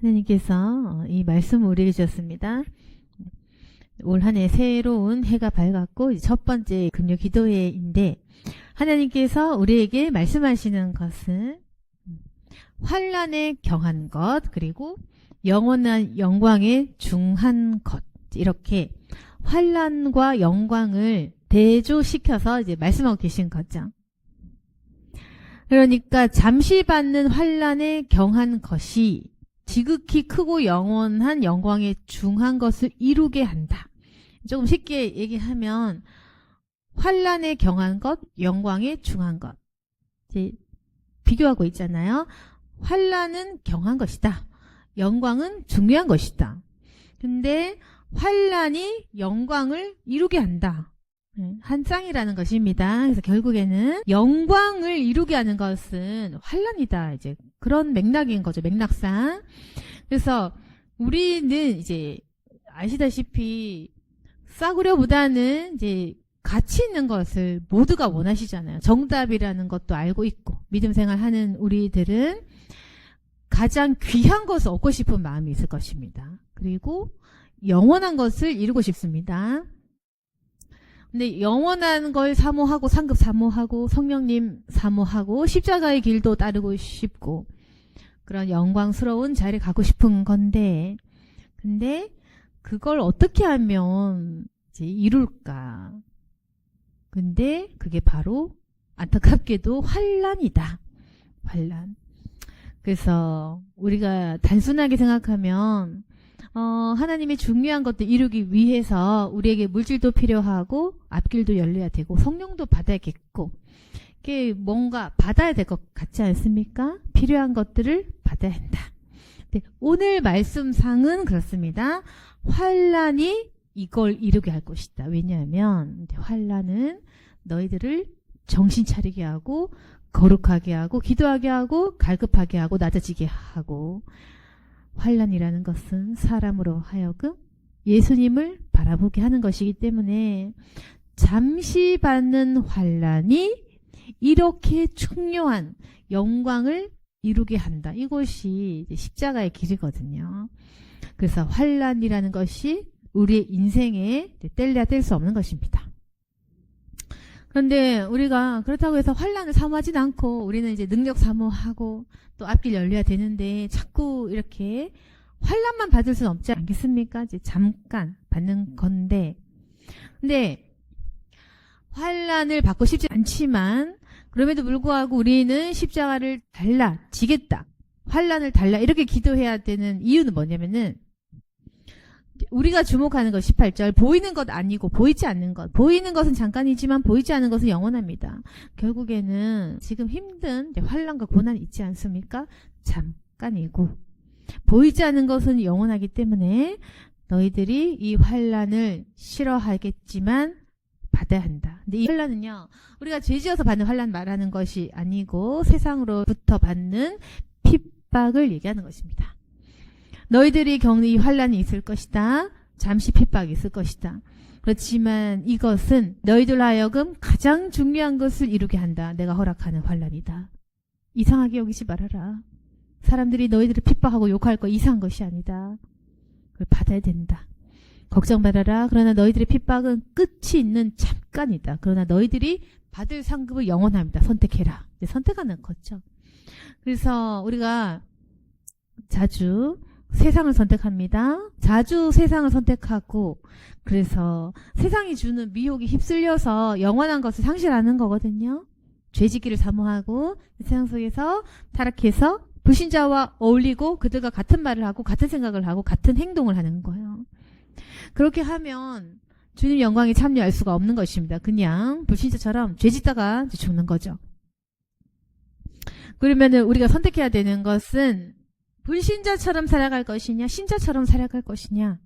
하나님께서 이 말씀을 우리에게 주셨습니다. 올 한 해 새로운 해가 밝았고 첫 번째 금요 기도회인데 하나님께서 우리에게 말씀하시는 것은 환난에 경한 것 그리고 영원한 영광에 중한 것 이렇게 환난과 영광을 대조시켜서 이제 말씀하고 계신 거죠. 그러니까 잠시 받는 환난에 경한 것이 지극히 크고 영원한 영광에 중한 것을 이루게 한다. 조금 쉽게 얘기하면 환난에 경한 것, 영광에 중한 것. 이제 비교하고 있잖아요. 환난은 경한 것이다. 영광은 중요한 것이다. 근데 환난이 영광을 이루게 한다. 한 쌍이라는 것입니다. 그래서 결국에는 영광을 이루게 하는 것은 환난이다. 이제 그런 맥락인 거죠. 맥락상. 그래서 우리는 이제 아시다시피 싸구려보다는 이제 가치 있는 것을 모두가 원하시잖아요. 정답이라는 것도 알고 있고 믿음 생활하는 우리들은 가장 귀한 것을 얻고 싶은 마음이 있을 것입니다. 그리고 영원한 것을 이루고 싶습니다. 근데 영원한 걸 사모하고 상급 사모하고 성령님 사모하고 십자가의 길도 따르고 싶고 그런 영광스러운 자리에 가고 싶은 건데 근데 그걸 어떻게 하면 이제 이룰까? 근데 그게 바로 안타깝게도 환난이다. 환난. 그래서 우리가 단순하게 생각하면 하나님의 중요한 것들 이루기 위해서 우리에게 물질도 필요하고 앞길도 열려야 되고 성령도 받아야겠고 이게 뭔가 받아야 될 것 같지 않습니까? 필요한 것들을 받아야 한다. 네, 오늘 말씀상은 그렇습니다. 환난이 이걸 이루게 할 것이다. 왜냐하면 환난은 너희들을 정신 차리게 하고 거룩하게 하고 기도하게 하고 갈급하게 하고 낮아지게 하고 환난이라는 것은 사람으로 하여금 예수님을 바라보게 하는 것이기 때문에 잠시 받는 환난이 이렇게 중요한 영광을 이루게 한다. 이것이 이제 십자가의 길이거든요. 그래서 환난이라는 것이 우리의 인생에 뗄래야 뗄 수 없는 것입니다. 그런데 우리가 그렇다고 해서 환난을 사모하진 않고 우리는 이제 능력 사모하고 또 앞길 열려야 되는데 자꾸 이렇게 환난만 받을 수는 없지 않겠습니까? 이제 잠깐 받는 건데 근데 환난을 받고 싶지 않지만 그럼에도 불구하고 우리는 십자가를 달라 지겠다. 환난을 달라 이렇게 기도해야 되는 이유는 뭐냐면은 우리가 주목하는 것 18절 보이는 것 아니고 보이지 않는 것 보이는 것은 잠깐이지만 보이지 않는 것은 영원합니다. 결국에는 지금 힘든 환난과 고난이 있지 않습니까? 잠깐이고 보이지 않는 것은 영원하기 때문에 너희들이 이 환난을 싫어하겠지만 받아야 한다. 근데 이 환난은요 우리가 죄지어서 받는 환난 말하는 것이 아니고 세상으로부터 받는 핍박을 얘기하는 것입니다. 너희들이 겪는 이 환난이 있을 것이다. 잠시 핍박이 있을 것이다. 그렇지만 이것은 너희들 하여금 가장 중요한 것을 이루게 한다. 내가 허락하는 환난이다. 이상하게 여기지 말아라. 사람들이 너희들을 핍박하고 욕할 거 이상한 것이 아니다. 그걸 받아야 된다. 걱정 말아라. 그러나 너희들의 핍박은 끝이 있는 잠깐이다. 그러나 너희들이 받을 상급은 영원합니다. 선택해라. 이제 선택하는 거죠. 그래서 우리가 자주 세상을 선택합니다. 자주 세상을 선택하고 그래서 세상이 주는 미혹에 휩쓸려서 영원한 것을 상실하는 거거든요. 죄짓기를 사모하고 세상 속에서 타락해서 불신자와 어울리고 그들과 같은 말을 하고 같은 생각을 하고 같은 행동을 하는 거예요. 그렇게 하면 주님 영광에 참여할 수가 없는 것입니다. 그냥 불신자처럼 죄짓다가 죽는 거죠. 그러면은 우리가 선택해야 되는 것은 불신자처럼 살아갈 것이냐 신자처럼 살아갈 것이냐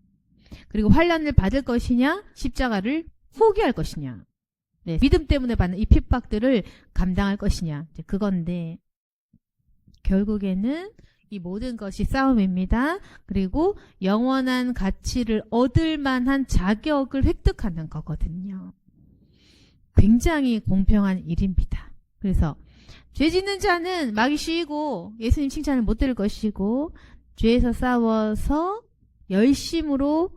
그리고 환난을 받을 것이냐 십자가를 포기할 것이냐 네, 믿음 때문에 받는 이 핍박들을 감당할 것이냐 그건데 결국에는 이 모든 것이 싸움입니다. 그리고 영원한 가치를 얻을 만한 자격을 획득하는 거거든요. 굉장히 공평한 일입니다. 그래서 죄 짓는 자는 막이 씌이고 예수님 칭찬을 못 들을 것이고 죄에서 싸워서 열심으로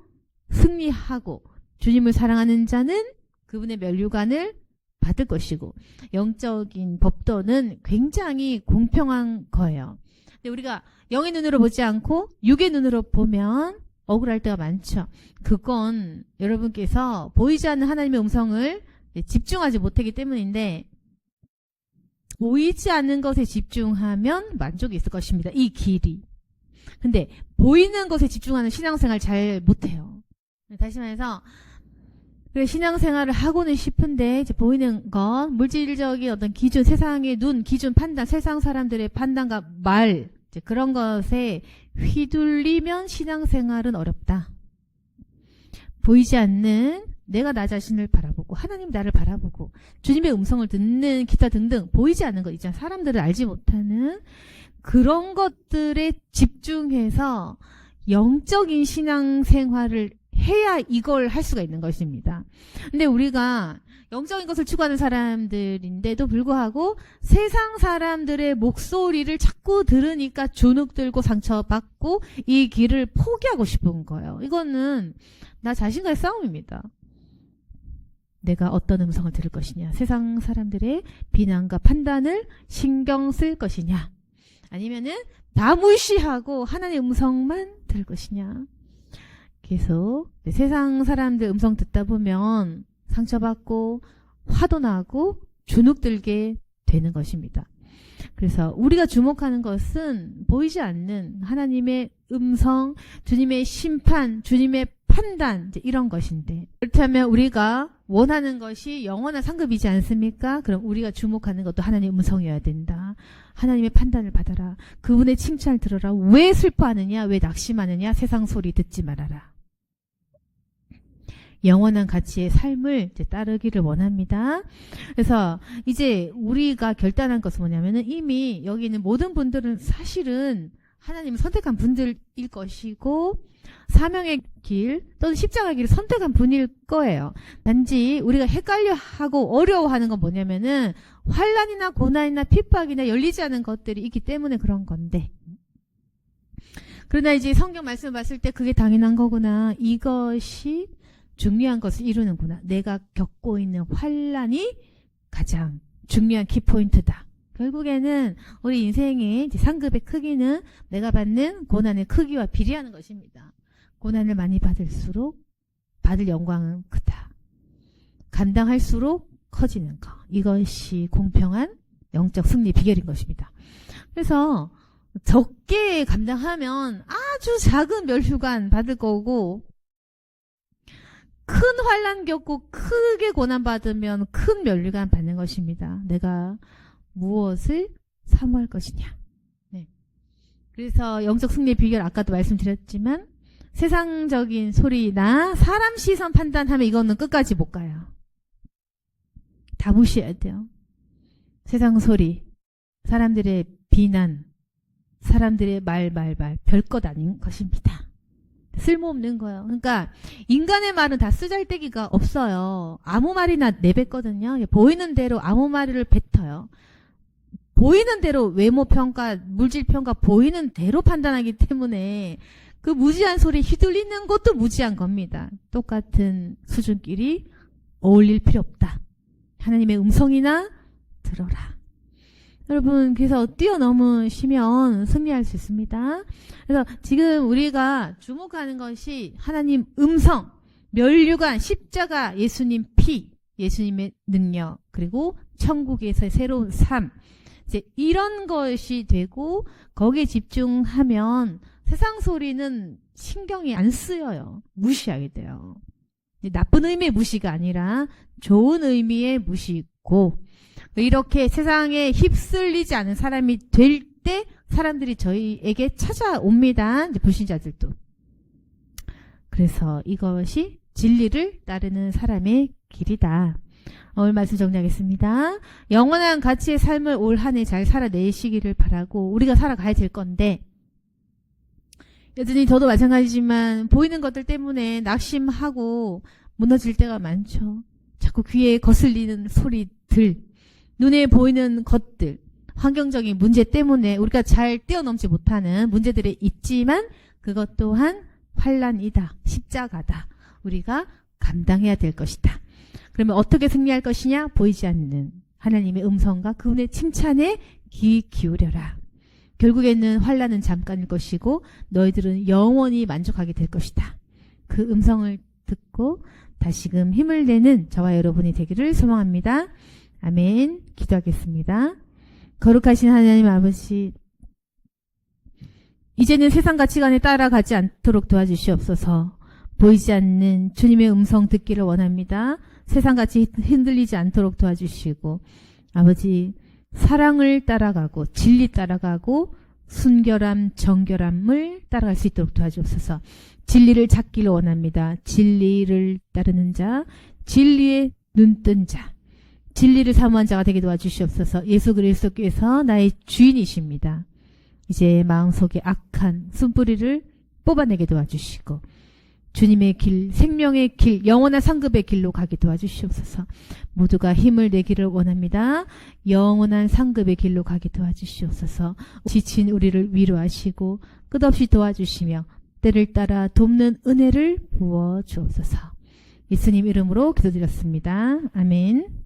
승리하고 주님을 사랑하는 자는 그분의 면류관을 받을 것이고 영적인 법도는 굉장히 공평한 거예요. 근데 우리가 영의 눈으로 보지 않고 육의 눈으로 보면 억울할 때가 많죠. 그건 여러분께서 보이지 않는 하나님의 음성을 집중하지 못하기 때문인데 보이지 않는 것에 집중하면 만족이 있을 것입니다. 이 길이. 근데 보이는 것에 집중하는 신앙생활 잘 못해요. 다시 말해서 그래 신앙생활을 하고는 싶은데 이제 보이는 것, 물질적인 어떤 기준, 세상의 눈, 기준, 판단, 세상 사람들의 판단과 말 이제 그런 것에 휘둘리면 신앙생활은 어렵다. 보이지 않는 내가 나 자신을 바라보고 하나님 나를 바라보고 주님의 음성을 듣는 기타 등등 보이지 않는 것 있잖아요. 사람들을 알지 못하는 그런 것들에 집중해서 영적인 신앙생활을 해야 이걸 할 수가 있는 것입니다. 근데 우리가 영적인 것을 추구하는 사람들인데도 불구하고 세상 사람들의 목소리를 자꾸 들으니까 주눅들고 상처받고 이 길을 포기하고 싶은 거예요. 이거는 나 자신과의 싸움입니다. 내가 어떤 음성을 들을 것이냐, 세상 사람들의 비난과 판단을 신경 쓸 것이냐, 아니면은 다 무시하고 하나님의 음성만 들을 것이냐. 계속 세상 사람들 음성 듣다 보면 상처받고 화도 나고 주눅들게 되는 것입니다. 그래서 우리가 주목하는 것은 보이지 않는 하나님의 음성, 주님의 심판, 주님의 판단 이런 것인데 그렇다면 우리가 원하는 것이 영원한 상급이지 않습니까? 그럼 우리가 주목하는 것도 하나님의 음성이어야 된다. 하나님의 판단을 받아라. 그분의 칭찬을 들어라. 왜 슬퍼하느냐? 왜 낙심하느냐? 세상 소리 듣지 말아라. 영원한 가치의 삶을 이제 따르기를 원합니다. 그래서 이제 우리가 결단한 것은 뭐냐면은 이미 여기 있는 모든 분들은 사실은 하나님을 선택한 분들일 것이고 사명의 길 또는 십자가의 길을 선택한 분일 거예요. 단지 우리가 헷갈려하고 어려워하는 건 뭐냐면은 환난이나 고난이나 핍박이나 열리지 않은 것들이 있기 때문에 그런 건데 그러나 이제 성경 말씀을 봤을 때 그게 당연한 거구나. 이것이 중요한 것을 이루는구나. 내가 겪고 있는 환난이 가장 중요한 키포인트다. 결국에는 우리 인생의 이제 상급의 크기는 내가 받는 고난의 크기와 비례하는 것입니다. 고난을 많이 받을수록 받을 영광은 크다. 감당할수록 커지는 것. 이것이 공평한 영적 승리 비결인 것입니다. 그래서 적게 감당하면 아주 작은 멸류관 받을 거고 큰 환난 겪고 크게 고난받으면 큰 면류관 받는 것입니다. 내가 무엇을 사모할 것이냐. 네. 그래서 영적 승리의 비결 아까도 말씀드렸지만 세상적인 소리나 사람 시선 판단하면 이거는 끝까지 못 가요. 다 무시해야 돼요. 세상 소리, 사람들의 비난, 사람들의 말 별것 아닌 것입니다. 쓸모없는 거예요. 그러니까 인간의 말은 다 쓰잘데기가 없어요. 아무 말이나 내뱉거든요. 보이는 대로 아무 말을 뱉어요. 보이는 대로 외모 평가, 물질 평가 보이는 대로 판단하기 때문에 그 무지한 소리에 휘둘리는 것도 무지한 겁니다. 똑같은 수준끼리 어울릴 필요 없다. 하나님의 음성이나 들어라. 여러분 그래서 뛰어넘으시면 승리할 수 있습니다. 그래서 지금 우리가 주목하는 것이 하나님 음성, 면류관, 십자가, 예수님 피, 예수님의 능력, 그리고 천국에서의 새로운 삶 이제 이런 것이 되고 거기에 집중하면 세상 소리는 신경이 안 쓰여요. 무시하게 돼요. 나쁜 의미의 무시가 아니라 좋은 의미의 무시고 이렇게 세상에 휩쓸리지 않은 사람이 될 때 사람들이 저희에게 찾아옵니다. 이제 불신자들도. 그래서 이것이 진리를 따르는 사람의 길이다. 오늘 말씀 정리하겠습니다. 영원한 가치의 삶을 올 한 해 잘 살아내시기를 바라고 우리가 살아가야 될 건데 여전히 저도 마찬가지지만 보이는 것들 때문에 낙심하고 무너질 때가 많죠. 자꾸 귀에 거슬리는 소리들 눈에 보이는 것들 환경적인 문제 때문에 우리가 잘 뛰어넘지 못하는 문제들이 있지만 그것 또한 환난이다. 십자가다. 우리가 감당해야 될 것이다. 그러면 어떻게 승리할 것이냐? 보이지 않는 하나님의 음성과 그분의 칭찬에 귀 기울여라. 결국에는 환난은 잠깐일 것이고 너희들은 영원히 만족하게 될 것이다. 그 음성을 듣고 다시금 힘을 내는 저와 여러분이 되기를 소망합니다. 아멘. 기도하겠습니다. 거룩하신 하나님 아버지, 이제는 세상 가치관에 따라가지 않도록 도와주시옵소서. 보이지 않는 주님의 음성 듣기를 원합니다. 세상같이 흔들리지 않도록 도와주시고 아버지 사랑을 따라가고 진리 따라가고 순결함 정결함을 따라갈 수 있도록 도와주옵소서. 진리를 찾기를 원합니다. 진리를 따르는 자, 진리에 눈뜬 자, 진리를 사모한 자가 되게 도와주시옵소서. 예수 그리스도께서 나의 주인이십니다. 이제 마음속에 악한 숨뿌리를 뽑아내게 도와주시고 주님의 길, 생명의 길, 영원한 상급의 길로 가게 도와주시옵소서. 모두가 힘을 내기를 원합니다. 영원한 상급의 길로 가게 도와주시옵소서. 지친 우리를 위로하시고 끝없이 도와주시며 때를 따라 돕는 은혜를 부어 주옵소서. 예수님 이름으로 기도드렸습니다. 아멘.